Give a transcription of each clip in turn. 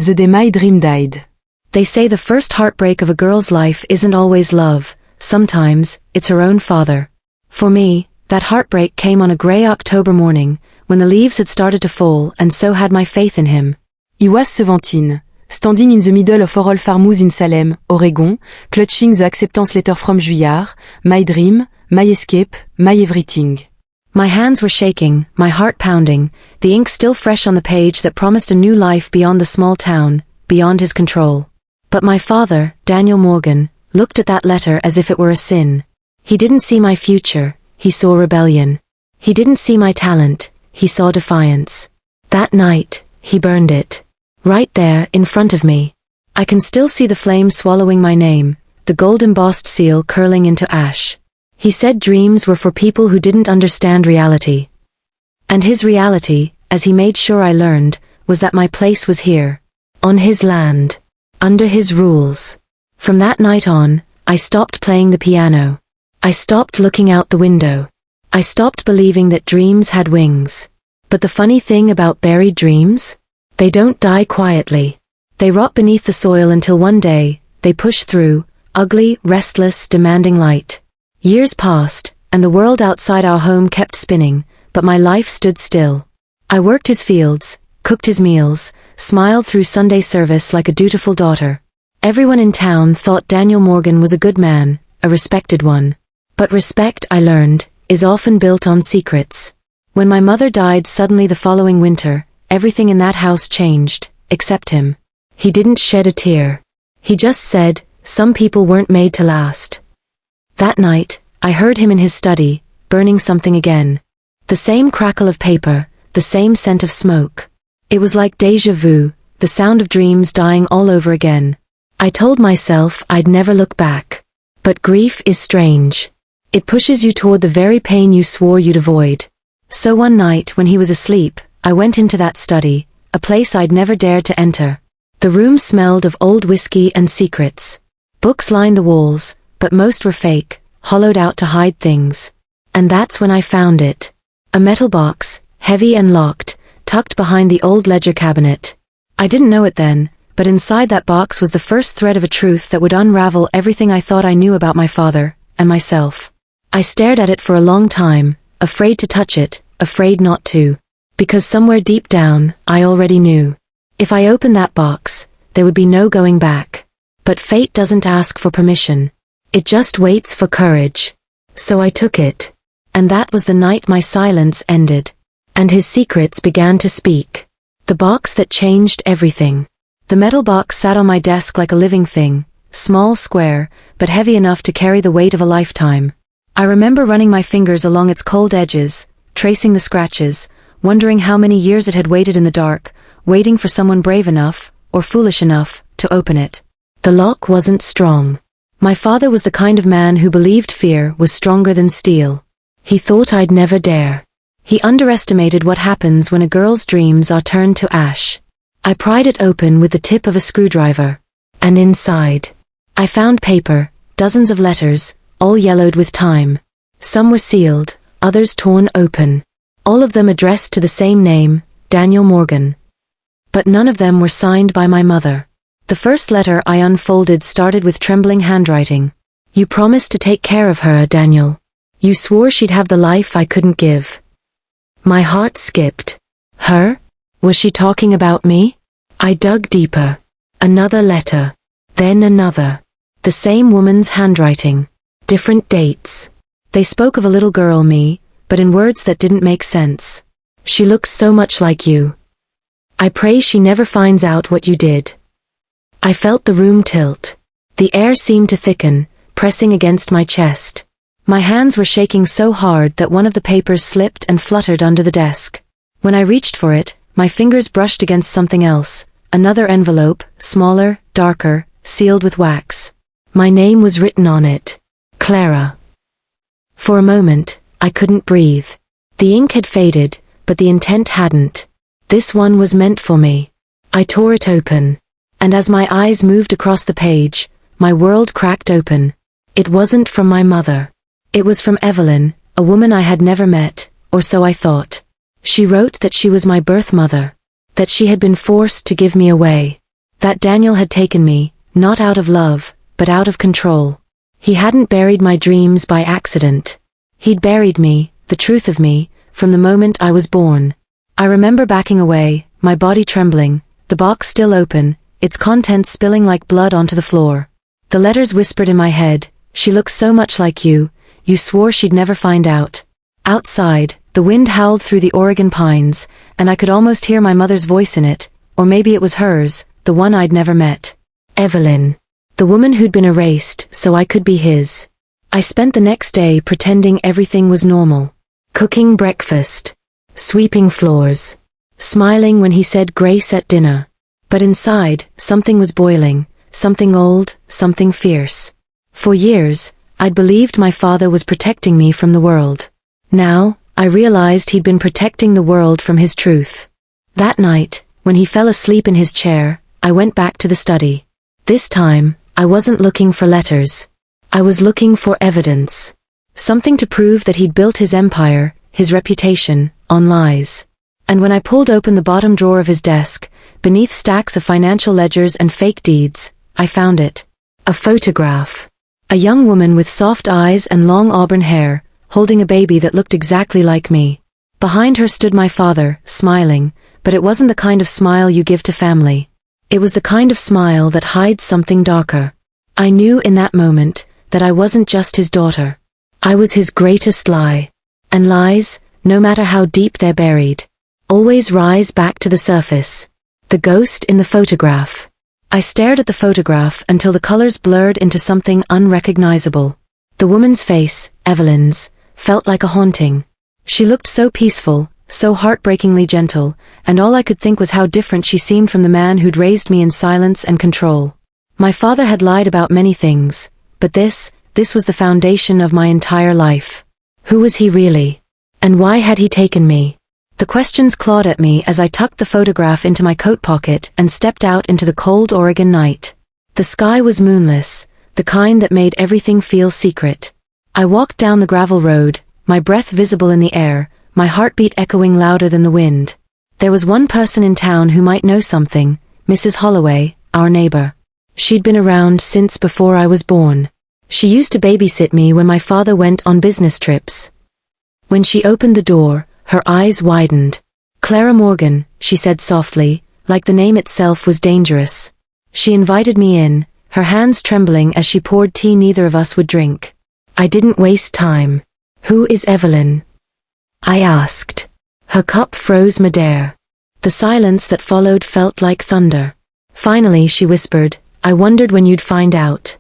the day my dream died. They say the first heartbreak of a girl's life isn't always love, sometimes it's her own father. For me, that heartbreak came on a grey October morning, when the leaves had started to fall and so had my faith in him. He was 17, standing in the middle of Oral Farmhouse in Salem, Oregon, clutching the acceptance letter from Juillard, my dream, my escape, my everything. My hands were shaking, my heart pounding, the ink still fresh on the page that promised a new life beyond the small town, beyond his control. But my father, Daniel Morgan, looked at that letter as if it were a sin. He didn't see my future, he saw rebellion. He didn't see my talent, he saw defiance. That night, he burned it. Right there, in front of me. I can still see the flame swallowing my name, the gold-embossed seal curling into ash. He said dreams were for people who didn't understand reality. And his reality, as he made sure I learned, was that my place was here. On his land. Under his rules. From that night on, I stopped playing the piano. I stopped looking out the window. I stopped believing that dreams had wings. But the funny thing about buried dreams? They don't die quietly. They rot beneath the soil until one day, they push through, ugly, restless, demanding light. Years passed, and the world outside our home kept spinning, but my life stood still. I worked his fields, cooked his meals, smiled through Sunday service like a dutiful daughter. Everyone in town thought Daniel Morgan was a good man, a respected one. But respect, I learned, is often built on secrets. When my mother died suddenly the following winter, everything in that house changed, except him. He didn't shed a tear. He just said, some people weren't made to last. That night, I heard him in his study, burning something again. The same crackle of paper, the same scent of smoke. It was like déjà vu, the sound of dreams dying all over again. I told myself I'd never look back. But grief is strange. It pushes you toward the very pain you swore you'd avoid. So one night when he was asleep, I went into that study, a place I'd never dared to enter. The room smelled of old whiskey and secrets. Books lined the walls, but most were fake, hollowed out to hide things. And that's when I found it. A metal box, heavy and locked, tucked behind the old ledger cabinet. I didn't know it then, but inside that box was the first thread of a truth that would unravel everything I thought I knew about my father, and myself. I stared at it for a long time, afraid to touch it, afraid not to. Because somewhere deep down, I already knew. If I opened that box, there would be no going back. But fate doesn't ask for permission. It just waits for courage. So I took it. And that was the night my silence ended. And his secrets began to speak. The box that changed everything. The metal box sat on my desk like a living thing, small, square, but heavy enough to carry the weight of a lifetime. I remember running my fingers along its cold edges, tracing the scratches, wondering how many years it had waited in the dark, waiting for someone brave enough, or foolish enough, to open it. The lock wasn't strong. My father was the kind of man who believed fear was stronger than steel. He thought I'd never dare. He underestimated what happens when a girl's dreams are turned to ash. I pried it open with the tip of a screwdriver. And inside, I found paper, dozens of letters, all yellowed with time. Some were sealed, others torn open. All of them addressed to the same name, Daniel Morgan. But none of them were signed by my mother. The first letter I unfolded started with trembling handwriting. You promised to take care of her, Daniel. You swore she'd have the life I couldn't give. My heart skipped. Her? Was she talking about me? I dug deeper. Another letter. Then another. The same woman's handwriting. Different dates. They spoke of a little girl, me, but in words that didn't make sense. She looks so much like you. I pray she never finds out what you did. I felt the room tilt. The air seemed to thicken, pressing against my chest. My hands were shaking so hard that one of the papers slipped and fluttered under the desk. When I reached for it, my fingers brushed against something else, another envelope, smaller, darker, sealed with wax. My name was written on it. Clara. For a moment, I couldn't breathe. The ink had faded, but the intent hadn't. This one was meant for me. I tore it open. And as my eyes moved across the page, my world cracked open. It wasn't from my mother. It was from Evelyn, a woman I had never met, or so I thought. She wrote that she was my birth mother. That she had been forced to give me away. That Daniel had taken me, not out of love, but out of control. He hadn't buried my dreams by accident. He'd buried me, the truth of me, from the moment I was born. I remember backing away, my body trembling, the box still open, its contents spilling like blood onto the floor. The letters whispered in my head, "She looks so much like you, you swore she'd never find out." Outside, the wind howled through the Oregon pines, and I could almost hear my mother's voice in it, or maybe it was hers, the one I'd never met. Evelyn. The woman who'd been erased so I could be his. I spent the next day pretending everything was normal. Cooking breakfast. Sweeping floors. Smiling when he said grace at dinner. But inside, something was boiling, something old, something fierce. For years, I'd believed my father was protecting me from the world. Now, I realized he'd been protecting the world from his truth. That night, when he fell asleep in his chair, I went back to the study. This time, I wasn't looking for letters. I was looking for evidence. Something to prove that he'd built his empire, his reputation, on lies. And when I pulled open the bottom drawer of his desk, beneath stacks of financial ledgers and fake deeds, I found it. A photograph. A young woman with soft eyes and long auburn hair, holding a baby that looked exactly like me. Behind her stood my father, smiling, but it wasn't the kind of smile you give to family. It was the kind of smile that hides something darker. I knew in that moment that I wasn't just his daughter. I was his greatest lie. And lies, no matter how deep they're buried, always rise back to the surface. The ghost in the photograph. I stared at the photograph until the colors blurred into something unrecognizable. The woman's face, Evelyn's, felt like a haunting. She looked so peaceful, so heartbreakingly gentle, and all I could think was how different she seemed from the man who'd raised me in silence and control. My father had lied about many things, but this was the foundation of my entire life. Who was he really? And why had he taken me? The questions clawed at me as I tucked the photograph into my coat pocket and stepped out into the cold Oregon night. The sky was moonless, the kind that made everything feel secret. I walked down the gravel road, my breath visible in the air, my heartbeat echoing louder than the wind. There was one person in town who might know something, Mrs. Holloway, our neighbor. She'd been around since before I was born. She used to babysit me when my father went on business trips. When she opened the door, her eyes widened. "Clara Morgan," she said softly, like the name itself was dangerous. She invited me in, her hands trembling as she poured tea neither of us would drink. I didn't waste time. "Who is Evelyn?" I asked. Her cup froze midair. The silence that followed felt like thunder. Finally, she whispered, "I wondered when you'd find out."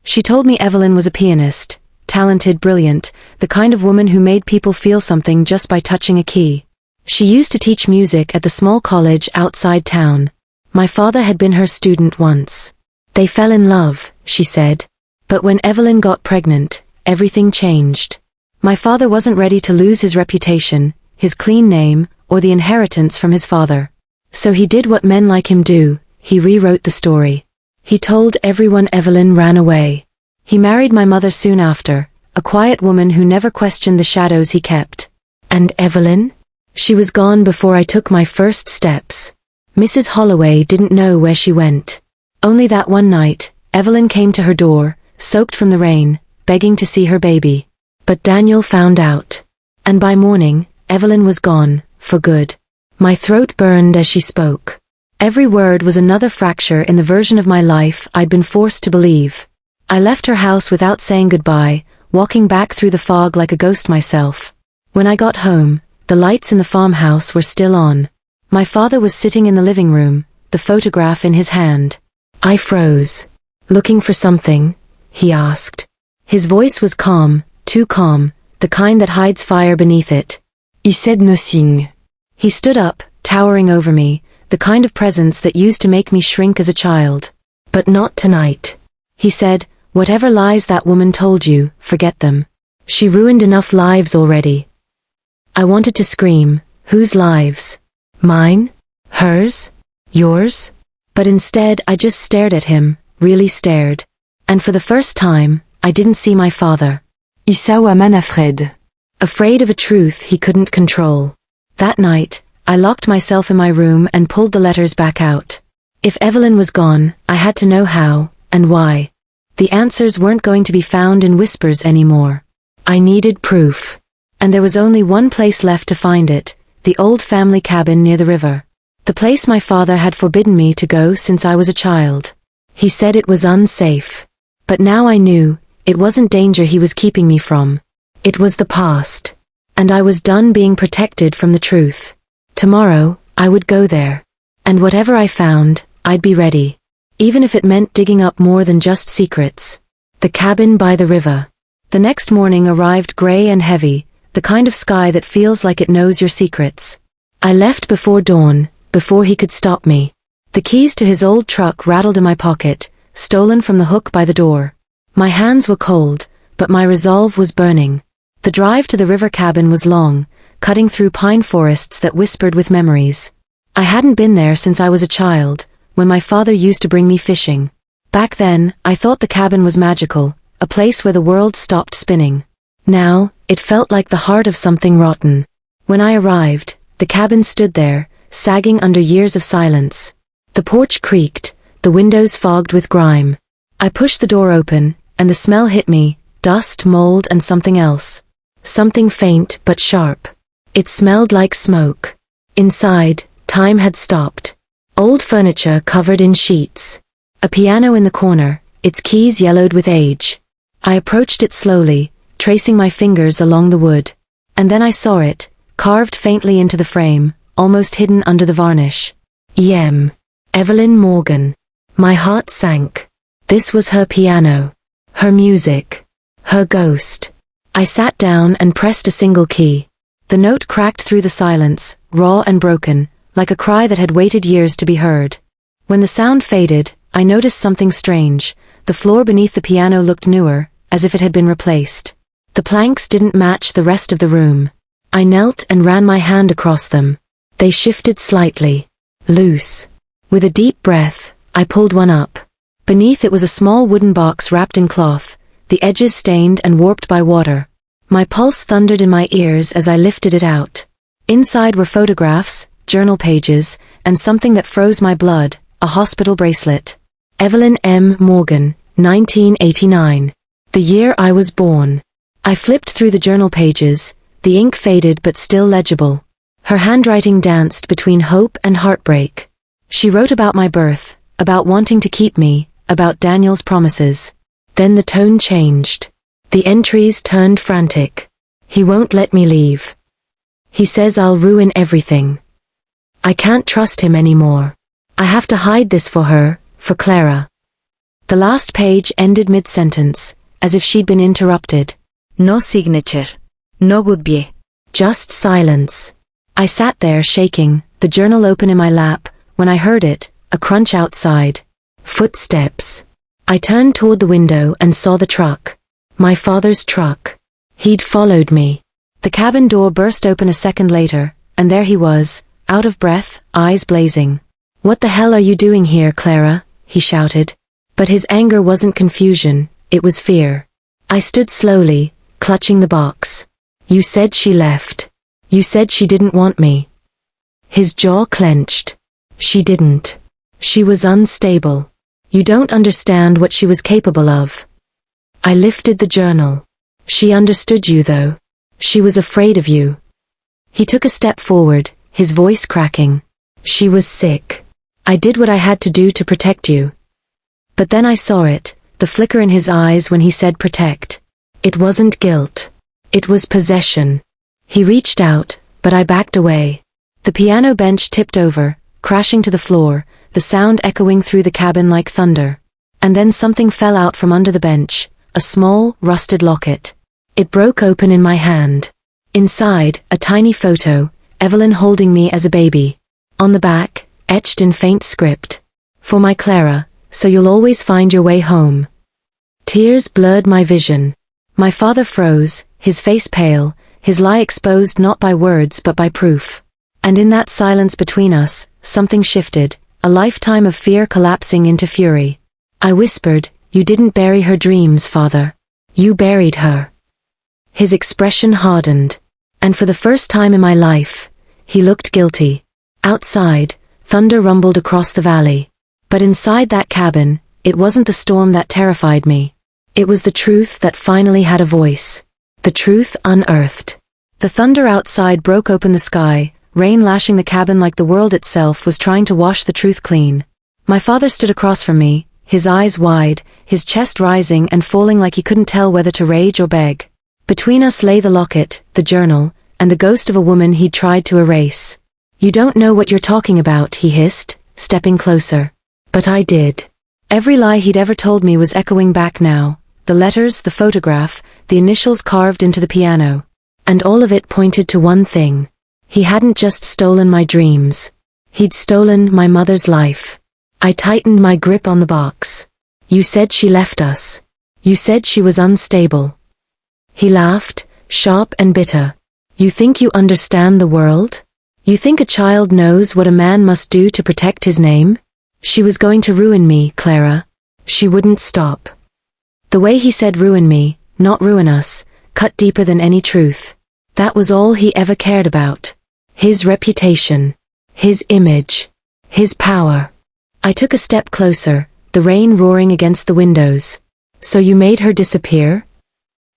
She told me Evelyn was a pianist, talented, brilliant, the kind of woman who made people feel something just by touching a key. She used to teach music at the small college outside town. My father had been her student once. They fell in love, she said. But when Evelyn got pregnant, everything changed. My father wasn't ready to lose his reputation, his clean name, or the inheritance from his father. So he did what men like him do, he rewrote the story. He told everyone Evelyn ran away. He married my mother soon after, a quiet woman who never questioned the shadows he kept. And Evelyn? She was gone before I took my first steps. Mrs. Holloway didn't know where she went. Only that one night, Evelyn came to her door, soaked from the rain, begging to see her baby. But Daniel found out. And by morning, Evelyn was gone, for good. My throat burned as she spoke. Every word was another fracture in the version of my life I'd been forced to believe. I left her house without saying goodbye, walking back through the fog like a ghost myself. When I got home, the lights in the farmhouse were still on. My father was sitting in the living room, the photograph in his hand. I froze. "Looking for something?" he asked. His voice was calm, too calm, the kind that hides fire beneath it. "I said nothing." He stood up, towering over me, the kind of presence that used to make me shrink as a child. "But not tonight," he said. "Whatever lies that woman told you, forget them. She ruined enough lives already." I wanted to scream. Whose lives? Mine? Hers? Yours? But instead I just stared at him, really stared. And for the first time, I didn't see my father. Isawa Manafred. Afraid of a truth he couldn't control. That night, I locked myself in my room and pulled the letters back out. If Evelyn was gone, I had to know how, and why. The answers weren't going to be found in whispers anymore. I needed proof. And there was only one place left to find it, the old family cabin near the river. The place my father had forbidden me to go since I was a child. He said it was unsafe. But now I knew, it wasn't danger he was keeping me from. It was the past. And I was done being protected from the truth. Tomorrow, I would go there. And whatever I found, I'd be ready. Even if it meant digging up more than just secrets. The cabin by the river. The next morning arrived gray and heavy, the kind of sky that feels like it knows your secrets. I left before dawn, before he could stop me. The keys to his old truck rattled in my pocket, stolen from the hook by the door. My hands were cold, but my resolve was burning. The drive to the river cabin was long, cutting through pine forests that whispered with memories. I hadn't been there since I was a child, when my father used to bring me fishing. Back then, I thought the cabin was magical, a place where the world stopped spinning. Now, it felt like the heart of something rotten. When I arrived, the cabin stood there, sagging under years of silence. The porch creaked, the windows fogged with grime. I pushed the door open, and the smell hit me, dust, mold, and something else. Something faint but sharp. It smelled like smoke. Inside, time had stopped. Old furniture covered in sheets. A piano in the corner, its keys yellowed with age. I approached it slowly, tracing my fingers along the wood. And then I saw it, carved faintly into the frame, almost hidden under the varnish. E.M. Evelyn Morgan. My heart sank. This was her piano. Her music. Her ghost. I sat down and pressed a single key. The note cracked through the silence, raw and broken, like a cry that had waited years to be heard. When the sound faded, I noticed something strange. The floor beneath the piano looked newer, as if it had been replaced. The planks didn't match the rest of the room. I knelt and ran my hand across them. They shifted slightly. Loose. With a deep breath, I pulled one up. Beneath it was a small wooden box wrapped in cloth, the edges stained and warped by water. My pulse thundered in my ears as I lifted it out. Inside were photographs, journal pages, and something that froze my blood, a hospital bracelet. Evelyn M. Morgan, 1989. The year I was born. I flipped through the journal pages, the ink faded but still legible. Her handwriting danced between hope and heartbreak. She wrote about my birth, about wanting to keep me, about Daniel's promises. Then the tone changed. The entries turned frantic. He won't let me leave. He says I'll ruin everything. I can't trust him anymore. I have to hide this for her, for Clara. The last page ended mid-sentence, as if she'd been interrupted. No signature. No goodbye. Just silence. I sat there shaking, the journal open in my lap, when I heard it, a crunch outside. Footsteps. I turned toward the window and saw the truck. My father's truck. He'd followed me. The cabin door burst open a second later, and there he was, out of breath, eyes blazing. "What the hell are you doing here, Clara?" he shouted. But his anger wasn't confusion, it was fear. I stood slowly, clutching the box. "You said she left. You said she didn't want me." His jaw clenched. "She didn't. She was unstable. You don't understand what she was capable of." I lifted the journal. "She understood you though. She was afraid of you." He took a step forward, his voice cracking. "She was sick. I did what I had to do to protect you." But then I saw it, the flicker in his eyes when he said protect. It wasn't guilt. It was possession. He reached out, but I backed away. The piano bench tipped over, crashing to the floor, the sound echoing through the cabin like thunder. And then something fell out from under the bench, a small, rusted locket. It broke open in my hand. Inside, a tiny photo, Evelyn holding me as a baby. On the back, etched in faint script. "For my Clara, so you'll always find your way home." Tears blurred my vision. My father froze, his face pale, his lie exposed not by words but by proof. And in that silence between us, something shifted, a lifetime of fear collapsing into fury. I whispered, "You didn't bury her dreams, Father. You buried her." His expression hardened. And for the first time in my life, he looked guilty. Outside, thunder rumbled across the valley. But inside that cabin, it wasn't the storm that terrified me. It was the truth that finally had a voice. The truth unearthed. The thunder outside broke open the sky, rain lashing the cabin like the world itself was trying to wash the truth clean. My father stood across from me, his eyes wide, his chest rising and falling like he couldn't tell whether to rage or beg. Between us lay the locket, the journal, and the ghost of a woman he'd tried to erase. "You don't know what you're talking about," he hissed, stepping closer. But I did. Every lie he'd ever told me was echoing back now, the letters, the photograph, the initials carved into the piano. And all of it pointed to one thing. He hadn't just stolen my dreams. He'd stolen my mother's life. I tightened my grip on the box. "You said she left us. You said she was unstable." He laughed, sharp and bitter. "You think you understand the world? You think a child knows what a man must do to protect his name? She was going to ruin me, Clara. She wouldn't stop." The way he said ruin me, not ruin us, cut deeper than any truth. That was all he ever cared about. His reputation. His image. His power. I took a step closer, the rain roaring against the windows. "So you made her disappear?"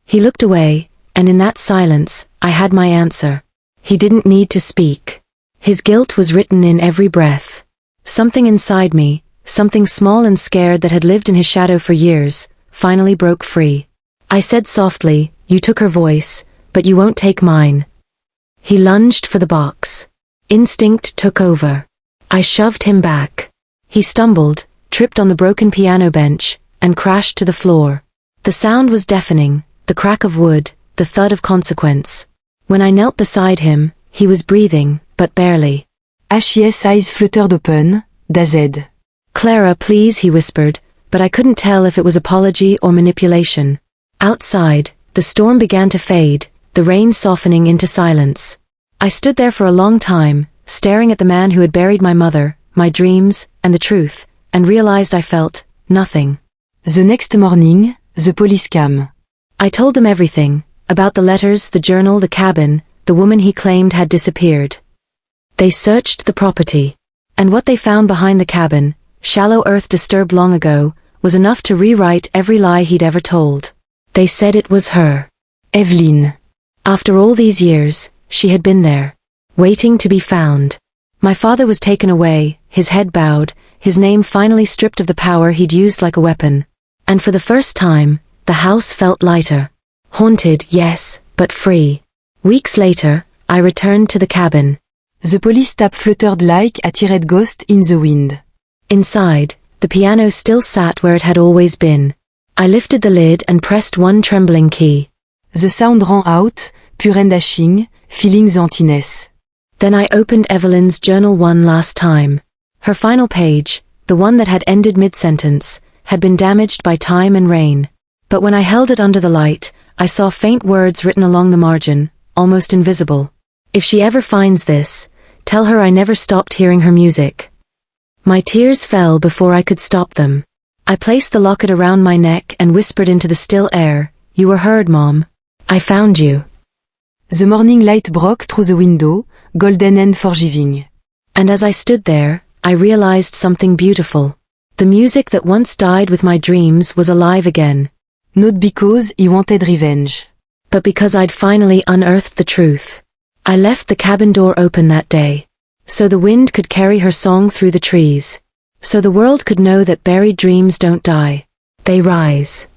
He looked away, and in that silence, I had my answer. He didn't need to speak. His guilt was written in every breath. Something inside me, something small and scared that had lived in his shadow for years, finally broke free. I said softly, "You took her voice, but you won't take mine." He lunged for the box. Instinct took over. I shoved him back. He stumbled, tripped on the broken piano bench, and crashed to the floor. The sound was deafening, the crack of wood, the thud of consequence. When I knelt beside him, he was breathing, but barely. His eyes fluttered open, dazed. "Clara, please," he whispered, but I couldn't tell if it was apology or manipulation. Outside, the storm began to fade, the rain softening into silence. I stood there for a long time, staring at the man who had buried my mother, my dreams, and the truth, and realized I felt nothing. The next morning, the police came. I told them everything, about the letters, the journal, the cabin, the woman he claimed had disappeared. They searched the property, and what they found behind the cabin, shallow earth disturbed long ago, was enough to rewrite every lie he'd ever told. They said it was her. Evelyn. After all these years, she had been there, waiting to be found. My father was taken away, his head bowed, his name finally stripped of the power he'd used like a weapon. And for the first time, the house felt lighter. Haunted, yes, but free. Weeks later, I returned to the cabin. The police tap fluttered like a tired ghost in the wind. Inside, the piano still sat where it had always been. I lifted the lid and pressed one trembling key. The sound rang out, pure and dashing, filling the emptiness. Then I opened Evelyn's journal one last time. Her final page, the one that had ended mid-sentence, had been damaged by time and rain. But when I held it under the light, I saw faint words written along the margin, almost invisible. "If she ever finds this, tell her I never stopped hearing her music." My tears fell before I could stop them. I placed the locket around my neck and whispered into the still air, "You were heard, Mom. I found you." The morning light broke through the window, golden and forgiving. And as I stood there, I realized something beautiful. The music that once died with my dreams was alive again. Not because he wanted revenge, but because I'd finally unearthed the truth. I left the cabin door open that day, so the wind could carry her song through the trees, so the world could know that buried dreams don't die. They rise.